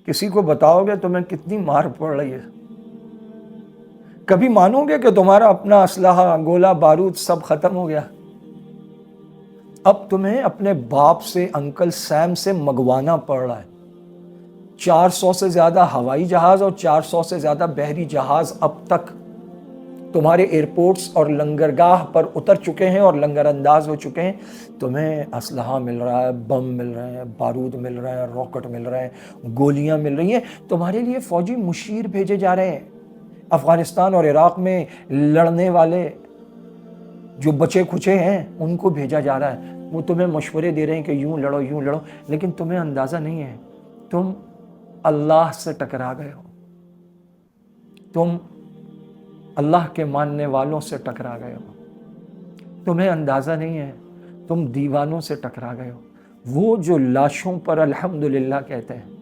किसी को बताओगे तुम्हें कितनी मार पड़ रही है? कभी मानोगे कि तुम्हारा अपना असलहा, गोला बारूद सब खत्म हो गया? अब तुम्हें अपने बाप से, अंकल सैम से मंगवाना पड़ रहा है। 400 से ज्यादा हवाई जहाज और 400 से ज्यादा बहरी जहाज अब तक तुम्हारे एयरपोर्ट्स और लंगरगाह पर उतर चुके हैं और लंगर अंदाज हो चुके हैं। तुम्हें असलहा मिल रहा है, बम मिल रहे हैं, बारूद मिल रहे हैं, रॉकेट मिल रहे हैं, गोलियां मिल रही हैं। तुम्हारे लिए फौजी मुशीर भेजे जा रहे हैं। अफगानिस्तान और इराक में लड़ने वाले जो बचे खुचे हैं उनको भेजा जा रहा है। वो तुम्हें मशवरे दे रहे हैं कि यूं लड़ो, यूं लड़ो, लेकिन तुम्हें अंदाजा नहीं है तुम अल्लाह से टकरा गए हो। तुम अल्लाह के मानने वालों से टकरा गए हो। तुम्हें अंदाज़ा नहीं है तुम दीवानों से टकरा गए हो। वो जो लाशों पर अल्हम्दुलिल्लाह कहते हैं,